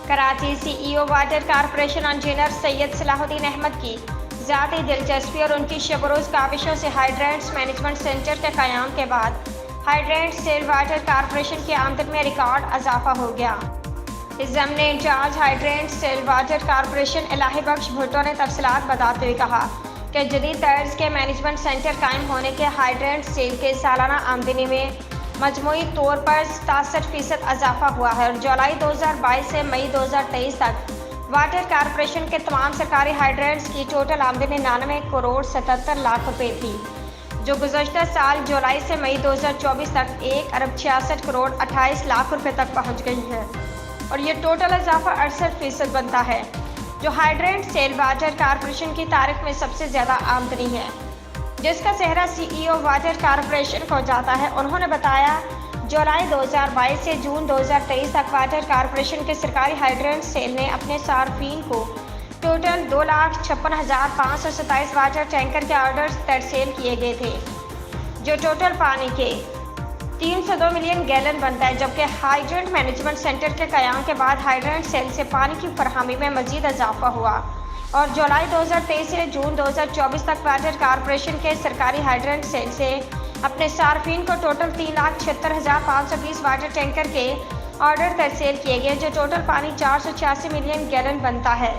Karachi CEO water corporation engineer Syed Salahuddin Ahmed की ज़ाती दिलचस्पी और उनकी शब-रोज़ काविशों से हाइड्रेंट्स मैनेजमेंट सेंटर के क़याम के बाद हाइड्रेंट्स सेल वाटर कॉरपोरेशन की आमदन में रिकॉर्ड इजाफा हो गया। इस ज़मन incharge hydrants cell water corporation Ilahi Bakhsh Bhutto ने तफसीलात बताते हुए कहा कि जदीद तर्ज के मैनेजमेंट सेंटर कायम होने के हाइड्रेंट्स सेल के सालाना आमदनी में मजमूई तौर पर 67% इजाफा हुआ है और जुलाई 2022 से मई 2023 तक वाटर कॉरपोरेशन के तमाम सरकारी हाइड्रेंट्स की टोटल आमदनी 99 करोड़ 77 लाख रुपए थी, जो गुज़श्ता साल जुलाई से मई 2024 तक 1 अरब 66 करोड़ 28 लाख रुपए तक पहुंच गई है और ये टोटल इजाफा 68% बनता है, जो हाइड्रेंट सेल वाटर कॉरपोरेशन की तारीख में सबसे ज़्यादा आमदनी है, जिसका सेहरा सीईओ वाटर कॉरपोरेशन को जाता है। उन्होंने बताया जुलाई 2022 से जून 2023 तक वाटर कॉरपोरेशन के सरकारी हाइड्रेंट सेल ने अपने सार्फिन को टोटल 2,56,527 वाटर टैंकर के ऑर्डर्स तरसेल किए गए थे, जो टोटल पानी के 302 मिलियन गैलन बनता है। जबकि हाइड्रेंट मैनेजमेंट सेंटर के क़याम के बाद हाइड्रेंट सेल से पानी की फरहमी में मजीद इजाफा हुआ और जुलाई 2023 से जून 2024 तक वाटर कॉरपोरेशन के सरकारी हाइड्रेंट सेल से अपने सार्फिन को टोटल 3,76,520 वाटर टैंकर के ऑर्डर तरसेल किए गए, जो टोटल पानी 486 मिलियन गैलन बनता है।